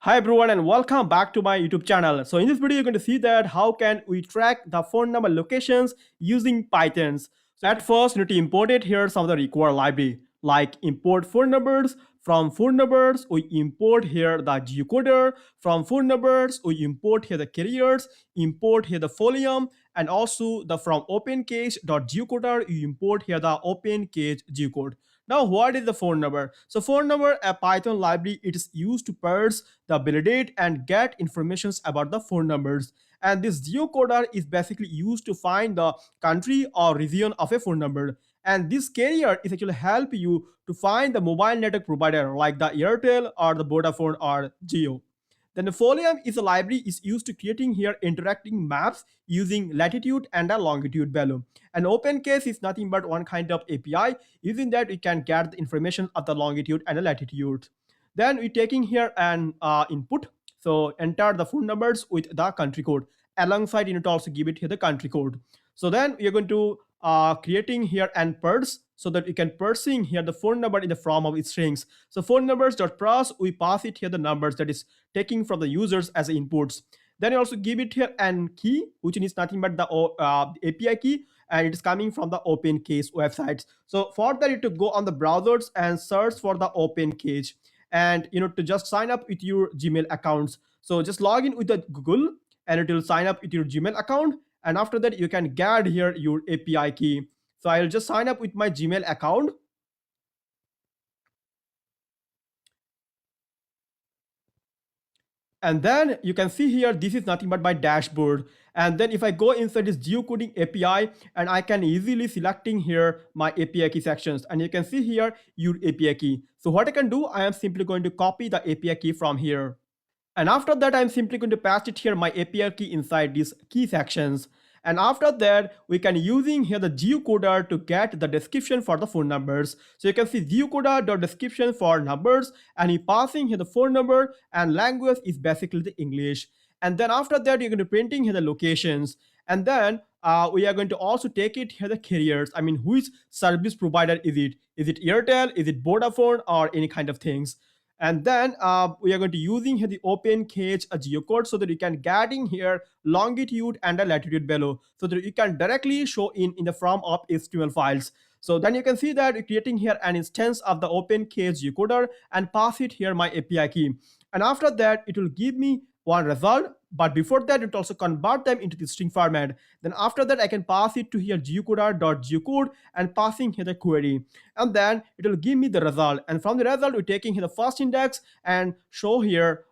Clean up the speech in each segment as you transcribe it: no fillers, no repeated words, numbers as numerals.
Hi everyone and welcome back to my YouTube channel. So in this video you're going to see that how can we track the phone number locations using Pythons. So at first you need to import it. Here some of the required library like import phone numbers. From phone numbers we import here the geocoder. From phone numbers we import here the carriers, import here the folium, and also the from opencage.geocoder you import here the opencage geocode. Now, what is the phone number? So, phone number, a Python library, it is used to parse the validate and get informations about the phone numbers. And this geocoder is basically used to find the country or region of a phone number. And this carrier is actually help you to find the mobile network provider like the Airtel or the Vodafone or Geo. Then the Folium is a library is used to creating here interacting maps using latitude and a longitude value. And OpenCase is nothing but one kind of API. Using that, we can get the information of the longitude and the latitude. Then we're taking here an input. So enter the phone numbers with the country code. Alongside, you need to also give it here the country code. So then we are going to creating here and parse so that we can parsing here the phone number in the form of strings. So phone numbers dot parse, we pass it here the numbers that is taking from the users as inputs. Then you also give it here an key, which is nothing but the API key, and it is coming from the OpenCage websites. So for that, you to go on the browsers and search for the OpenCage, and you know to just sign up with your Gmail accounts. So just log in with the Google, and it will sign up with your Gmail account, and after that you can get here your API key. So I'll just sign up with my Gmail account. And then you can see here, this is nothing but my dashboard. And then if I go inside this geocoding API, and I can easily selecting here my API key sections. And you can see here your API key. So what I can do, I am simply going to copy the API key from here. And after that, I'm simply going to paste it here, my API key inside these key sections. And after that, we can using here the geocoder to get the description for the phone numbers. So you can see geocoder.description for numbers, and you passing here the phone number, and language is basically the English. And then after that, you're going to printing here the locations. And then we are going to also take it here the carriers. I mean, which service provider is it? Is it Airtel? Is it Vodafone or any kind of things? And then we are going to using here the open cage a geocode so that you can get in here longitude and a latitude below so that you can directly show in the form of HTML files. So then you can see that we're creating here an instance of the open cage geocoder and pass it here my API key. And after that, it will give me one result. But before that, it also convert them into the string format. Then after that, I can pass it to here geocoder.geocode and passing here the query. And then it will give me the result. And from the result, we're taking here the first index and show here,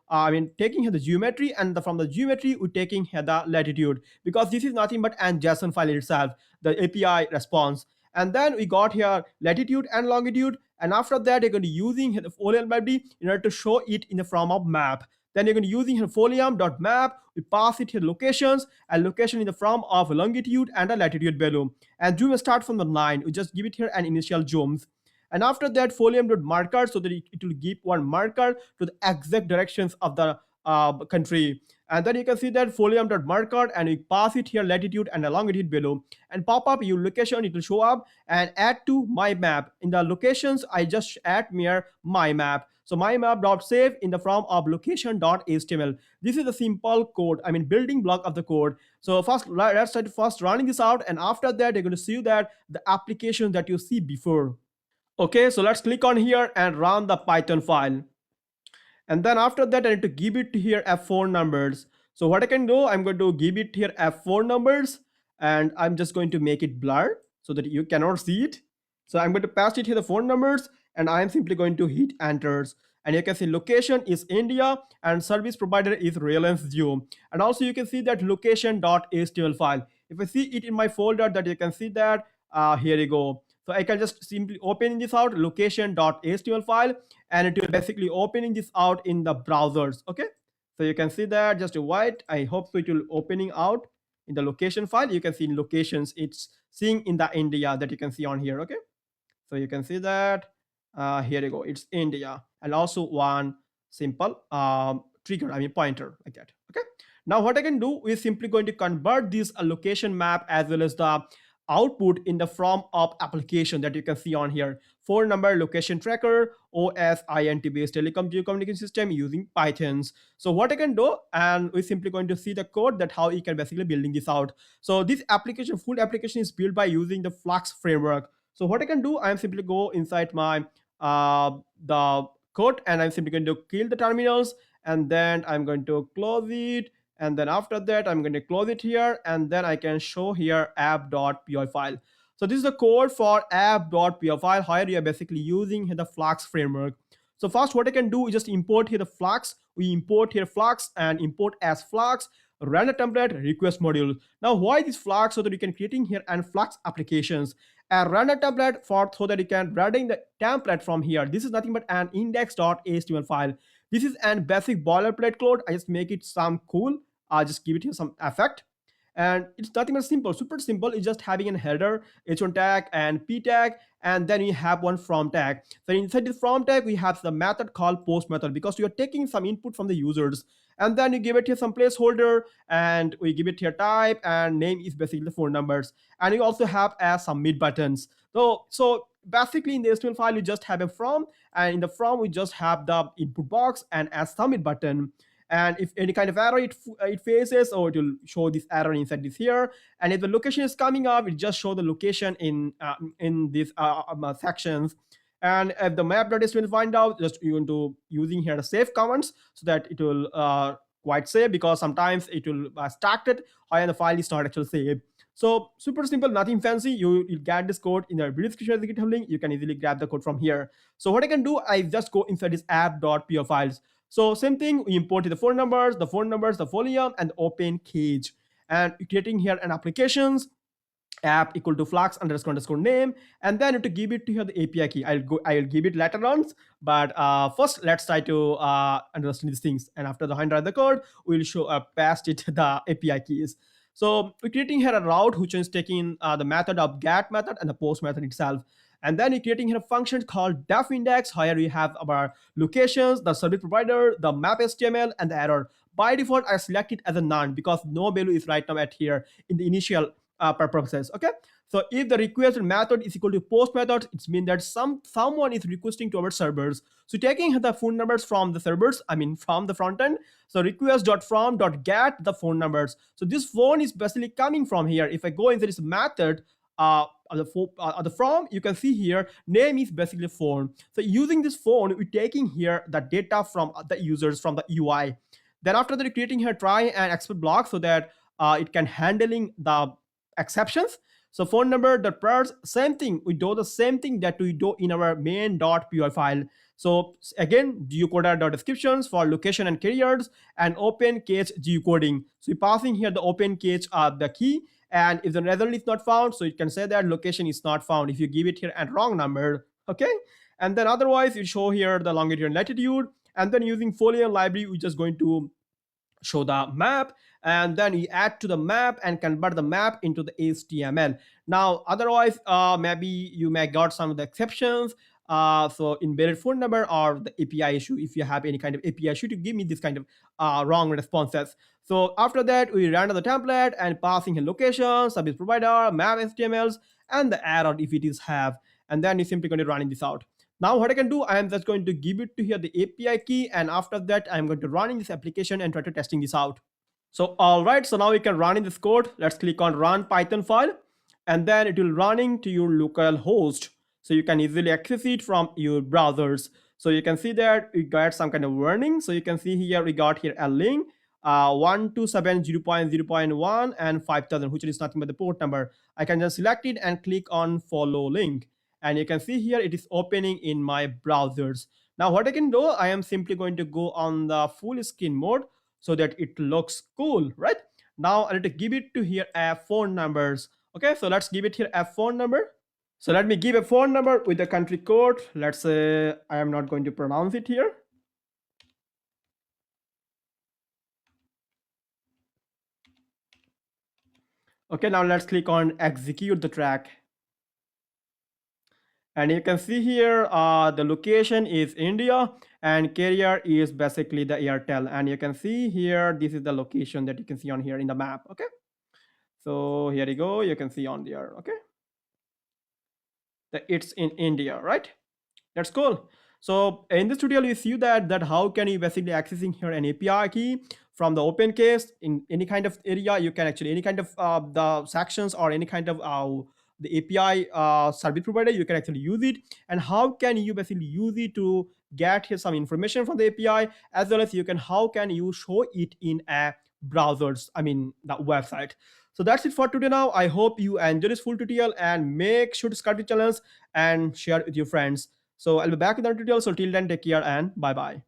taking here the geometry, and from the geometry, we're taking here the latitude, because this is nothing but an JSON file itself, the API response. And then we got here latitude and longitude. And after that, you're going to using here the folium library in order to show it in the form of map. Then you're going to using here folium.map. We pass it here locations, and location in the form of longitude and a latitude value. And zoom start from the line. We just give it here an initial zooms. And after that, folium.marker, so that it will give one marker to the exact directions of the country. And then you can see that folium.marker, and we pass it here latitude and a longitude below, and pop up your location. It will show up and add to my map. In the locations, I just add here my map. So my map.save in the form of location.html. This is a simple code, building block of the code. So first, let's start first running this out, and after that, you're going to see that the application that you see before. Okay, so let's click on here and run the Python file. And then after that, I need to give it here F4 numbers. So what I can do, I'm going to give it here F4 numbers, and I'm just going to make it blur so that you cannot see it. So I'm going to pass it here the phone numbers, and I'm simply going to hit enters. And you can see location is India and service provider is Reliance Jio. And also you can see that location.html file. If I see it in my folder, that you can see that here you go. So I can just simply open this out, location.html file, and it will basically opening this out in the browsers. Okay, so you can see that just wait. I hope so it will opening out in the location file. You can see in locations, it's seeing in the India that you can see on here. Okay, so you can see that here you go, it's India, and also one simple trigger, pointer like that. Okay, now what I can do is simply going to convert this location map as well as the output in the form of application that you can see on here. Phone number, location tracker, OSINT based telecom geocommunication system using Pythons. So what I can do, and we're simply going to see the code that how you can basically building this out. So this application, full application is built by using the Flask framework. So what I can do, I'm simply go inside my the code, and I'm simply going to kill the terminals, and then I'm going to close it, and then after that I'm going to close it here, and then I can show here app.py file. So this is the code for app.py file. Here you are basically using the Flask framework. So first what I can do is just import here the Flask. We import here Flask and import as Flask render template request module. Now why this Flask? So that you can creating here and Flask applications a render template for so that you can writing the template from here. This is nothing but an index.html file. This is an basic boilerplate code. I just make it sound cool. I'll just give it here some effect. And it's nothing but simple, super simple. It's just having a header, h1 tag and p tag, and then we have one from tag. So inside the from tag, we have the method called post method because we are taking some input from the users. And then you give it here some placeholder, and we give it here type, and name is basically the phone numbers. And you also have as submit buttons. So basically in the HTML file, you just have a from, and in the from, we just have the input box and as submit button. And if any kind of error it faces, or it will show this error inside this here. And if the location is coming up, it just show the location in these sections. And if the map.html find out, just you want to using here the save commands so that it will quite save, because sometimes it will start it and the file is not actually saved. So super simple, nothing fancy. You get this code in the video description of the GitHub link. You can easily grab the code from here. So what I can do, I just go inside this app.py files. So same thing, we import the phone numbers, the volume, and the open cage. And creating here an applications app equal to flags underscore name, and then to give it to here the API key. I'll give it later on, but first let's try to understand these things. And after the hand the code, we'll show past it the API keys. So we're creating here a route which is taking the method of get method and the post method itself. And then we're creating here a function called def index. Here we have our locations, the service provider, the map HTML, and the error. By default, I select it as a none because no value is right now at here in the initial purposes. Okay, so if the requested method is equal to post method, it means that someone is requesting to our servers. So taking the phone numbers from the servers, I mean from the front end. So request.from.get the phone numbers. So this phone is basically coming from here. If I go into this method, the from, you can see here name is basically phone. So using this phone, we're taking here the data from the users from the UI. Then after that, creating here try and expect block so that it can handling the exceptions. So phone number, the prayers, same thing. We do the same thing that we do in our main.py file. So again, geocoder.descriptions for location and carriers, and open case geocoding. So we're passing here the open case the key. And if the result is not found, so you can say that location is not found if you give it here and wrong number. Okay. And then otherwise, you show here the longitude and latitude. And then using Folian library, we're just going to show the map, and then you add to the map and convert the map into the HTML. Now otherwise maybe you may got some of the exceptions, so invalid phone number or the API issue. If you have any kind of API issue, to give me this kind of wrong responses. So after that, we render the template and passing a location, service provider, map HTMLs, and the error if it is have, and then you're simply going to running this out. Now what I can do, I am just going to give it to here the API key, and after that I'm going to run in this application and try to testing this out. So all right, so now we can run in this code. Let's click on run Python file, and then it will running to your local host. So you can easily access it from your browsers. So you can see that we got some kind of warning. So you can see here we got here a link 127.0.0.1 and 5000, which is nothing but the port number. I can just select it and click on follow link. And you can see here it is opening in my browsers. Now what I can do, I am simply going to go on the full screen mode so that it looks cool, right? Now I need to give it to here a phone numbers. Okay, so let's give it here a phone number. So let me give a phone number with the country code. Let's say I am not going to pronounce it here. Okay, now let's click on execute the track. And you can see here the location is India and carrier is basically the Airtel. And you can see here, this is the location that you can see on here in the map. Okay. So here you go. You can see on there. Okay, that it's in India, right? That's cool. So in this tutorial, we see that how can you basically accessing here an API key from the open case in any kind of area. You can actually any kind of the sections or any kind of the API service provider. You can actually use it, and how can you basically use it to get here some information from the API, as well as you can how can you show it in a browsers. I mean the website. So that's it for today. Now I hope you enjoy this full tutorial and make sure to subscribe to the channels and share it with your friends. So I'll be back in the tutorial. So till then, take care and bye bye.